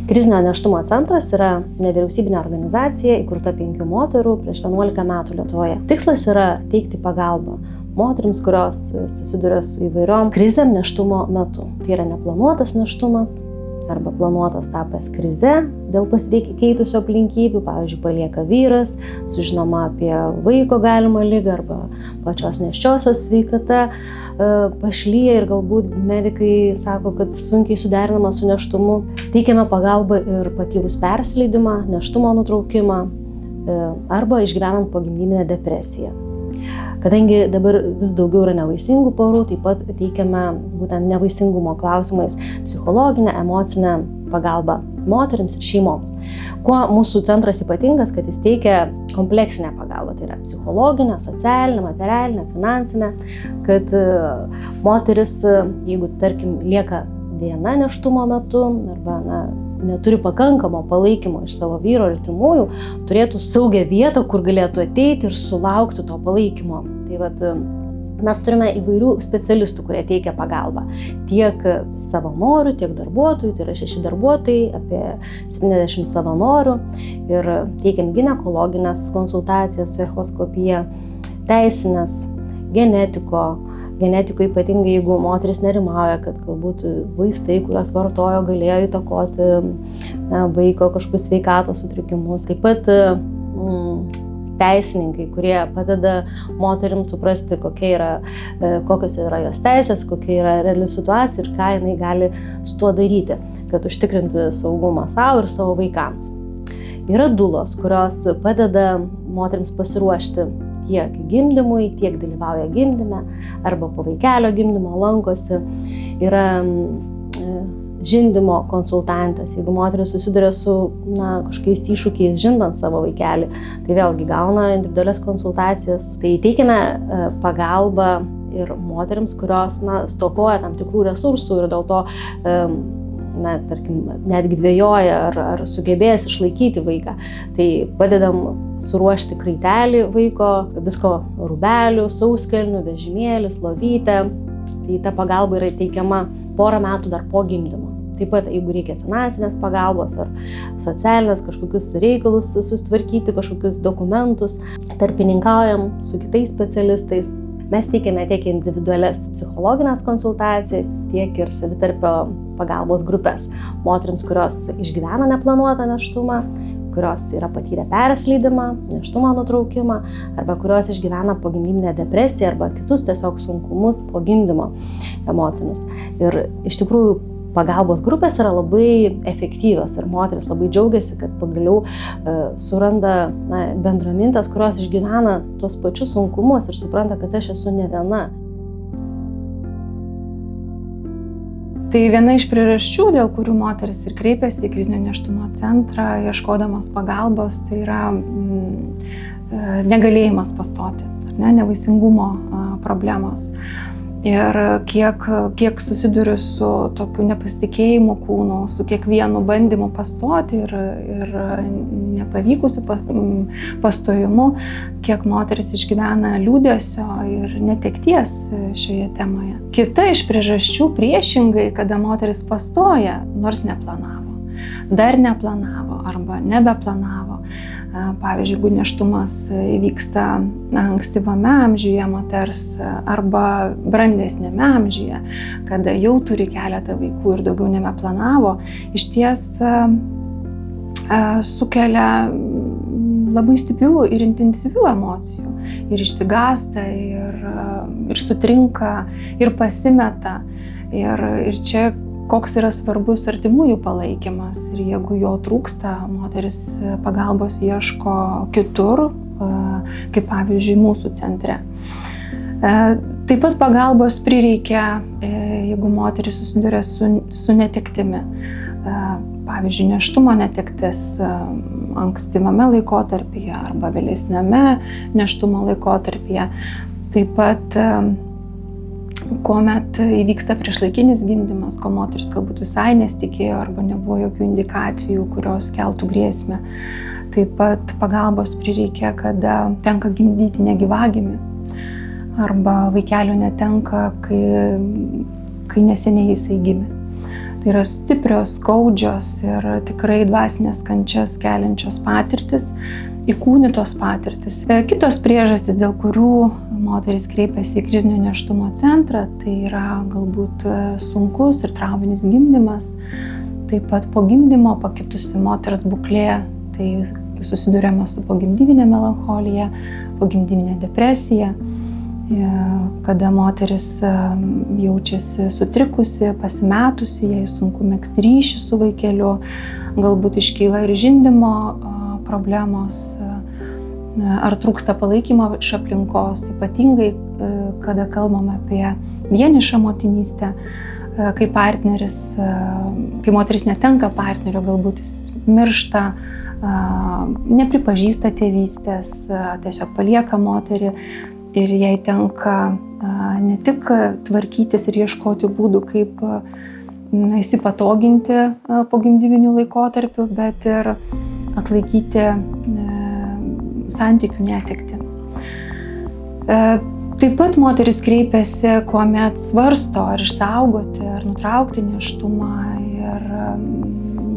Krizinio nėštumo centras yra nevyriausybinė organizacija įkurta 5 moterų prieš 11 metų Lietuvoje. Tikslas yra teikti pagalbą moterims, kurios susiduria su įvairiom krizėm nėštumo metu. Tai yra neplanuotas nėštumas arba planuotas tapęs krize dėl pasikeitusio aplinkybių, pavyzdžiui, palieka vyras, sužinoma apie vaiko galimą ligą arba pačios nėščiosios sveikata pašlyja ir galbūt medikai sako, kad sunkiai suderinama su nėštumu. Teikiame pagalbą ir patyrus persileidimą, nėštumo nutraukimą arba išgyvenant pogimdyminę depresiją. Kadangi dabar vis daugiau yra nevaisingų porų, taip pat teikiame būtent nevaisingumo klausimais psichologinę, emocinę pagalbą moterims ir šeimoms. Kuo mūsų centras ypatingas, kad jis teikia kompleksinę pagalbą, tai yra psichologinę, socialinę, materialinę, finansinę, kad moteris, jeigu tarkim lieka viena nėštumo metu arba neturi pakankamo palaikymo iš savo vyro ir artimųjų, turėtų saugią vietą, kur galėtų ateiti ir sulaukti to palaikymo. Tai vat, mes turime įvairių specialistų, kurie teikia pagalbą. Tiek savanorių, tiek darbuotojų, tai yra 6 darbuotojai, apie 70 savanorių. Ir teikiam ginekologinės konsultacijas su echoskopija, teisinės, genetiko ypatingai, jeigu moteris nerimauja, kad galbūt vaistai, kuriuos vartojo, galėjo įtakoti vaiko kažkokius sveikatos sutrikimus. Taip pat teisininkai, kurie padeda moterims suprasti, kokios yra jos teisės, kokia yra reali situacija ir ką jinai gali su tuo daryti, kad užtikrintų saugumą savo ir savo vaikams. Yra dulos, kurios padeda moterims pasiruošti tiek gimdymui, tiek dalyvauja gimdyme, arba po vaikelio gimdymo lankosi. Yra žindymo konsultantas, jeigu moteris susiduria su kažkokiais iššūkiais žindant savo vaikelį, tai vėlgi gauna individualias konsultacijas. Tai teikiame pagalbą ir moterims, kurios stokoja tam tikrų resursų ir dėl to tarkim, netgi dvejoja ar sugebės išlaikyti vaiką. Tai padedam suruošti kraitelį vaiko, visko rūbelių, sauskelnių, vežimėlis, lovytę. Tai ta pagalba yra teikiama porą metų dar po gimdymo. Taip pat, jeigu reikia finansinės pagalbos ar socialinės kažkokius reikalus susitvarkyti, kažkokius dokumentus, tarpininkaujam su kitais specialistais. Mes teikiame tiek individualias psichologinės konsultacijas, tiek ir savitarpio pagalbos grupės moterims, kurios išgyvena neplanuotą nėštumą, kurios yra patyrę persileidimą, nėštumo nutraukimą, arba kurios išgyvena pogimdyminę depresiją arba kitus tiesiog sunkumus po gimdymo emocinius. Ir iš tikrųjų pagalbos grupės yra labai efektyvios ir moteris labai džiaugiasi, kad pagaliau suranda bendramintės, kurios išgyvena tuos pačius sunkumus ir supranta, kad aš esu ne viena. Tai viena iš priežasčių, dėl kurių moteris ir kreipiasi į krizinio nėštumo centrą, ieškodamas pagalbos, tai yra negalėjimas pastoti, nevaisingumo problemos. Ir kiek susiduriu su tokiu nepasitikėjimu kūnu, su kiekvienu bandymu pastoti ir nepavykusiu pastojimu, kiek moteris išgyvena liūdesio ir netekties šioje temoje. Kita iš priežasčių priešingai, kada moteris pastoja, nors neplanavo, dar neplanavo arba nebeplanavo. Pavyzdžiui, jeigu nėštumas įvyksta ankstyvame amžiuje moters arba brandesnėme amžiuje, kada jau turi keletą vaikų ir daugiau nebeplanavo, iš ties sukelia labai stiprių ir intensyvių emocijų. Ir išsigąsta, ir sutrinka, ir pasimeta. Ir čia koks yra svarbus artimųjų palaikymas. Ir jeigu jo trūksta, moteris pagalbos ieško kitur, kaip pavyzdžiui mūsų centre. Taip pat pagalbos prireikia, jeigu moteris susiduria su netektimi. Pavyzdžiui, nėštumo netektis ankstyvame laikotarpyje arba vėlesniame nėštumo laikotarpyje. Taip pat kuomet įvyksta priešlaikinis gimdymas, ko moteris galbūt visai nesitikėjo arba nebuvo jokių indikacijų, kurios keltų grėsmę. Taip pat pagalbos prireikia, kada tenka gimdyti negyvagimį arba vaikelio netenka, kai neseniai jisai gimė. Tai yra stiprios, skaudžios ir tikrai dvasinės kančias keliančios patirtis, įkūnytos patirtis. Kitos priežastys, dėl kurių moteris kreipiasi į krizinio nėštumo centrą, tai yra galbūt sunkus ir trauminis gimdymas, taip pat po gimdymo pakitusi moters būklė, tai susiduriama su pogimdyvinė melancholija, pogimdyvinė depresija, kada moteris jaučiasi sutrikusi, pasimetusi, jai sunku megzti ryšį su vaikeliu, galbūt iškyla ir žindymo problemos, ar trūksta palaikymo iš aplinkos, ypatingai kada kalbame apie vienišą motinystę, kai partneris, kai moteris netenka partnerio, galbūt jis miršta, nepripažįsta tėvystės, tiesiog palieka moterį ir jai tenka ne tik tvarkytis ir ieškoti būdų, kaip įsipatoginti pogimdyviniu laikotarpiu, bet ir atlaikyti santykių netektį. Taip pat moteris kreipiasi, kuomet svarsto, ar išsaugoti, ar nutraukti nėštumą ir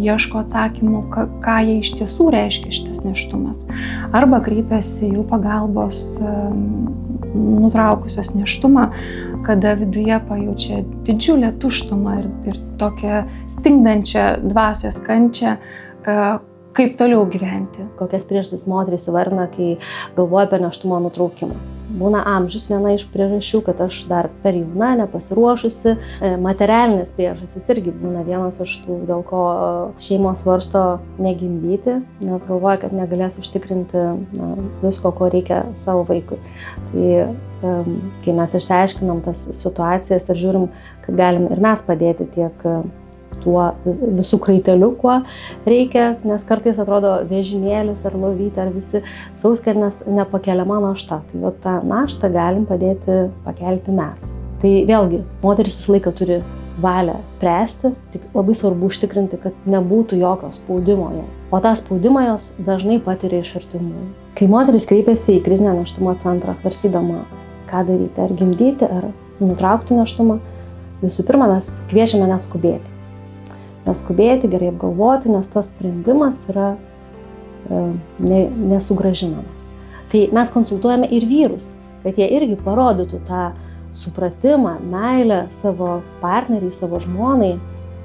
ieško atsakymų, ką jai iš tiesų reiškia šitas nėštumas. Arba kreipiasi jų pagalbos nutraukusios nėštumą, kada viduje pajaučia didžiulę tuštumą ir tokią stingdančią dvasios kančią, kaip toliau gyventi. Kokias priežastis moteris įvardina, kai galvoja apie nėštumo nutraukimą. Būna amžius viena iš priežasčių, kad aš dar per jauna, nepasiruošusi. Materialinės priežastys irgi būna vienas iš tų, dėl ko šeimos svarsto negimdyti, nes galvoja, kad negalės užtikrinti visko, ko reikia savo vaikui. Tai kai mes išsiaiškinam tas situacijas ir žiūrim, kad galim ir mes padėti tiek tuo visų kraiteliu, kuo reikia, nes kartais atrodo vežimėlis ar lovytė ar visi sauskelnės nepakeliama našta. Tai va tą naštą galim padėti pakelti mes. Tai vėlgi, moteris visą laiką turi valią spręsti, tik labai svarbu užtikrinti, kad nebūtų jokio spaudimo jai. O tą spaudimą jos dažnai patiria iš artimųjų. Kai moteris kreipiasi į krizinio nėštumo centrą svarstydama, ką daryti, ar gimdyti, ar nutraukti nėštumą, visų pirma, mes kviečiame neskubėti. Neskubėti, gerai apgalvoti, nes tas sprendimas yra nesugrąžinama. Tai mes konsultuojame ir vyrus, kad jie irgi parodytų tą supratimą, meilę savo partneriai, savo žmonai.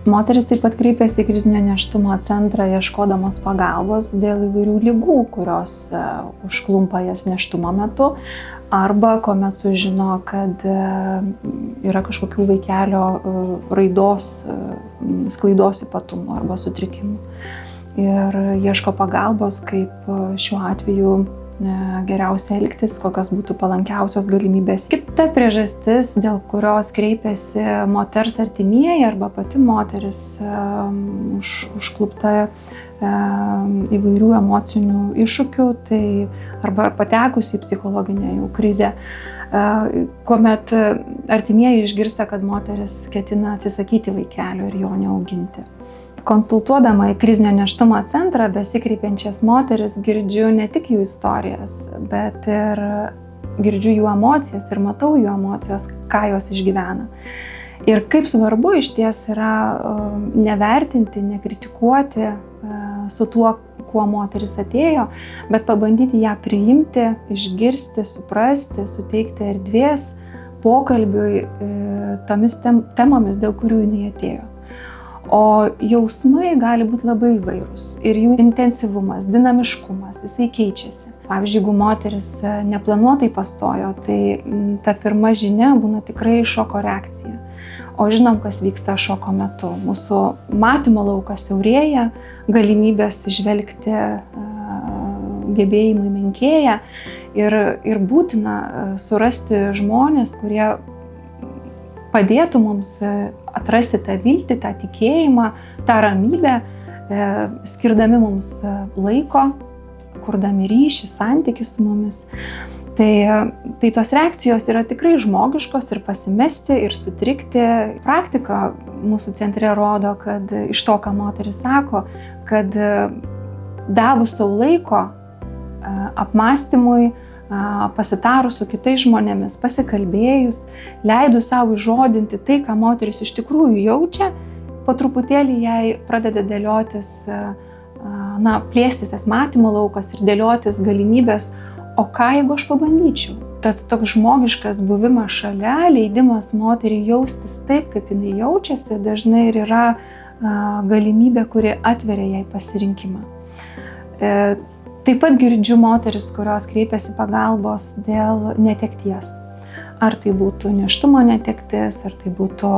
Moteris taip pat kreipiasi į krizinio nėštumo centrą ieškodamos pagalbos dėl įvairių ligų, kurios užklumpa jas nėštumo metu, arba kuomet sužino, kad yra kažkokių vaikelio raidos, sklaidos ypatumų arba sutrikimų. Ir ieško pagalbos, kaip šiuo atveju geriausia elgtis, kokios būtų palankiausios galimybės. Kita priežastis, dėl kurios kreipiasi moters artimieji arba pati moteris užklupta įvairių emocinių iššūkių, tai arba patekusi į psichologinę jau krizę, kuomet artimieji išgirsta, kad moteris ketina atsisakyti vaikelio ir jo neauginti. Konsultuodama į krizinio nėštumo centrą besikreipiančias moteris girdžiu ne tik jų istorijas, bet ir girdžiu jų emocijas ir matau jų emocijas, ką jos išgyvena. Ir kaip svarbu išties yra nevertinti, nekritikuoti su tuo, kuo moteris atėjo, bet pabandyti ją priimti, išgirsti, suprasti, suteikti erdvės pokalbiui tomis temomis, dėl kurių jinai atėjo. O jausmai gali būti labai įvairūs ir jų intensyvumas, dinamiškumas, jisai keičiasi. Pavyzdžiui, jeigu moteris neplanuotai pastojo, tai ta pirma žinia būna tikrai šoko reakcija. O žinom, kas vyksta šoko metu. Mūsų matymo laukas siaurėja, galimybės žvelgti gebėjimai menkėja ir būtina surasti žmonės, kurie padėtų mums atrasti tą viltį, tą tikėjimą, tą ramybę, skirdami mums laiko, kurdami ryšį, santykį su mumis. Tai tos reakcijos yra tikrai žmogiškos ir pasimesti, ir sutrikti. Praktika mūsų centre rodo, kad iš to, ką moteris sako, kad davus savo laiko apmąstymui, pasitarus su kitais žmonėmis, pasikalbėjus, leidus savo įžodinti tai, ką moteris iš tikrųjų jaučia, po truputėlį jai pradeda dėliotis, plėstis tas matymo laukas ir dėliotis galimybės, o ką jeigu aš pabandyčiau. Tas toks žmogiškas buvimas šalia, leidimas moteriai jaustis taip, kaip jinai jaučiasi, dažnai ir yra galimybė, kuri atveria jai pasirinkimą. Taip pat girdžiu moteris, kurios kreipiasi pagalbos dėl netekties. Ar tai būtų nėštumo netektis, ar tai būtų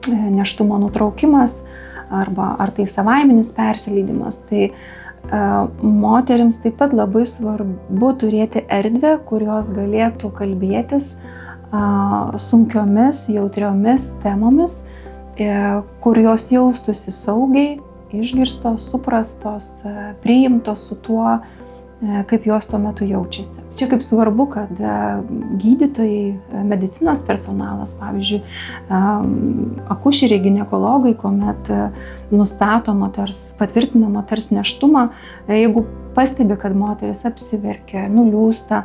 nėštumo nutraukimas, ar tai savaiminis persileidimas. Tai moterims taip pat labai svarbu turėti erdvę, kurios galėtų kalbėtis sunkiomis, jautriomis temomis, kur jos jaustųsi saugiai, išgirstos, suprastos, priimtos su tuo, kaip jos tuo metu jaučiasi. Čia kaip svarbu, kad gydytojai, medicinos personalas, pavyzdžiui, akušeriai, ginekologai, kuomet nustato moters, patvirtina moters nėštumą, jeigu pastebi, kad moteris apsiverkia, nuliūsta,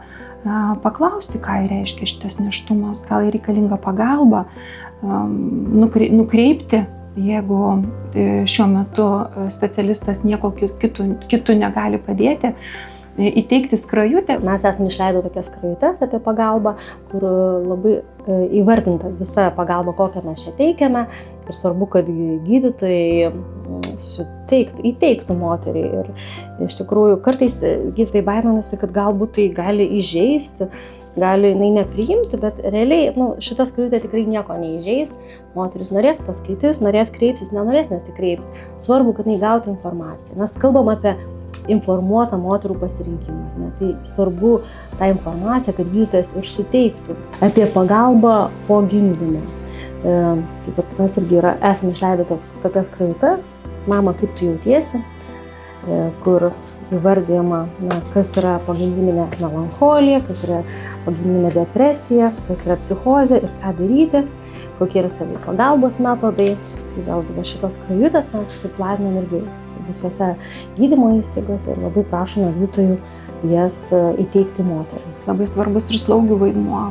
paklausti, ką reiškia šitas nėštumas, gal reikalinga pagalba, nukreipti, jeigu šiuo metu specialistas nieko kitų negali padėti, įteikti skrajutę. Mes esame išleidę tokias skrajutes apie pagalbą, kur labai įvardinta visa pagalba, kokią mes čia teikiame. Ir svarbu, kad gydytojai įteiktų moteriai. Ir iš tikrųjų, kartais gydytojai baiminasi, kad galbūt tai gali įžeisti, gali jinai nepriimti, bet realiai šita skrajutė tikrai nieko neįžeis. Moteris norės paskaitys, norės kreipsis, nenorės nesikreips. Svarbu, kad jinai gautų informaciją. Mes kalbam apie informuotą moterų pasirinkimą. Tai svarbu tą informaciją, kad gydytojas ir suteiktų apie pagalbą po gimdymo. Taip pat mes irgi esame išleidę tokias skrajutes, mama, kaip tu jautiesi, kur įvardijama, kas yra pogimdyminė melancholija, kas yra pogimdyminė depresija, kas yra psichozė ir ką daryti, kokie yra savipagalbos metodai. Tai vėlgi šitos skrajutės mes platinam irgi visose gydymo įstaigose ir labai prašome gydytojų jas įteikti moterims. Labai svarbus ir slaugių vaidmuo,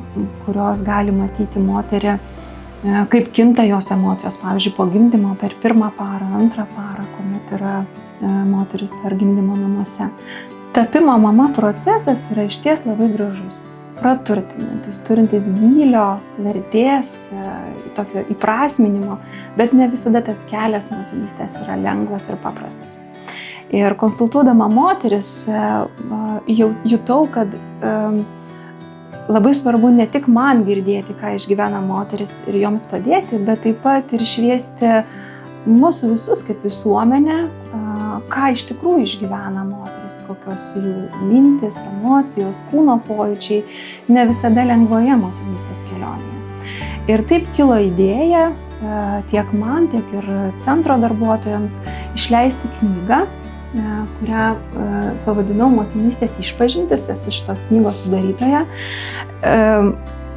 kurios gali matyti moterį, kaip kinta jos emocijos, pavyzdžiui, po gimdymo per pirmą parą, antrą parą, kuomet yra moteris dar gimdymo namuose. Tapimo mama procesas yra išties labai gražus, praturtinantis, turintis gylio, vertės, tokio įprasminimo, bet ne visada tas kelias motinystės yra lengvas ir paprastas. Ir konsultuodama moteris, jutau, kad labai svarbu ne tik man girdėti, ką išgyvena moteris ir joms padėti, bet taip pat ir šviesti mūsų visus kaip visuomenę, ką iš tikrųjų išgyvena moteris, kokios jų mintis, emocijos, kūno pojūčiai, ne visada lengvoje motinystės kelionėje. Ir taip kilo idėja tiek man, tiek ir centro darbuotojams išleisti knygą, kurią pavadinau Motinystės išpažintis, esu šitos knygos sudarytoja,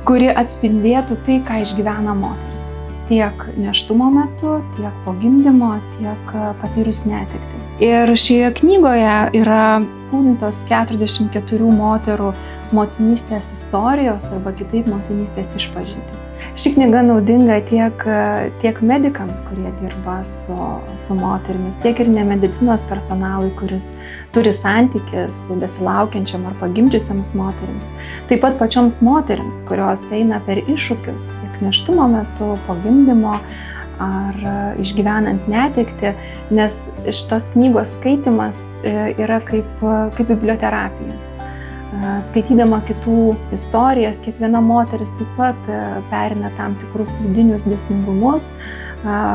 kuri atspindėtų tai, ką išgyvena moteris. Tiek nėštumo metu, tiek po gimdymo, tiek patyrus netektį. Ir šioje knygoje yra kūrintos 44 moterų motinystės istorijos arba kitaip motinystės išpažintys. Ši knyga naudinga tiek medikams, kurie dirba su moterimis, tiek ir nemedicinos personalui, kuris turi santykį su besilaukiančiam ar pagimdžiusiams moterims. Taip pat pačioms moterims, kurios eina per iššūkius tiek nėštumo metu, po gimdymo ar išgyvenant netektį, nes šitos knygos skaitimas yra kaip biblioterapija. Skaitydama kitų istorijas, kiekviena moteris taip pat perina tam tikrus vidinius dėsningumus,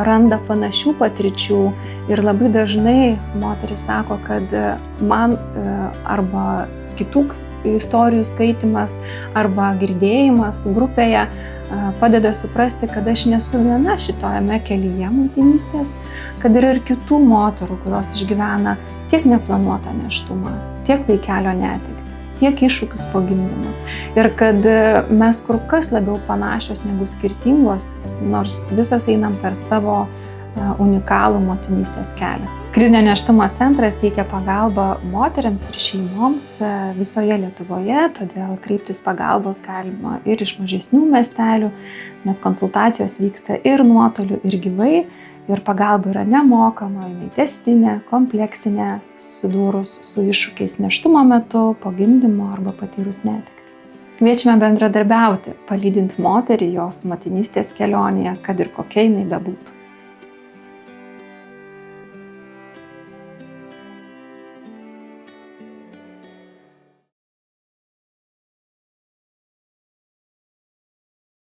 randa panašių patirčių ir labai dažnai moteris sako, kad man arba kitų istorijų skaitimas arba girdėjimas grupėje padeda suprasti, kad aš nesu viena šitojame kelyje motinystės, kad yra ir kitų moterų, kurios išgyvena tiek neplanuotą nėštumą, tiek vaikelio netektį, tiek iššūkius po gimdymo. Ir kad mes kur kas labiau panašios negu skirtingos, nors visos einam per savo unikalų motinystės kelią. Krizinio nėštumo centras teikia pagalbą moteriams ir šeimoms visoje Lietuvoje, todėl kreiptis pagalbos galima ir iš mažesnių miestelių, nes konsultacijos vyksta ir nuotoliu, ir gyvai. ir pagalba yra nemokama, jinai tęstinė, kompleksinė, susidūrus su iššūkiais nėštumo metu, po gimdymo arba patyrus netektį. Kviečiame bendradarbiauti, palydint moterį jos motinystės kelionėje, kad ir kokia jinai bebūtų.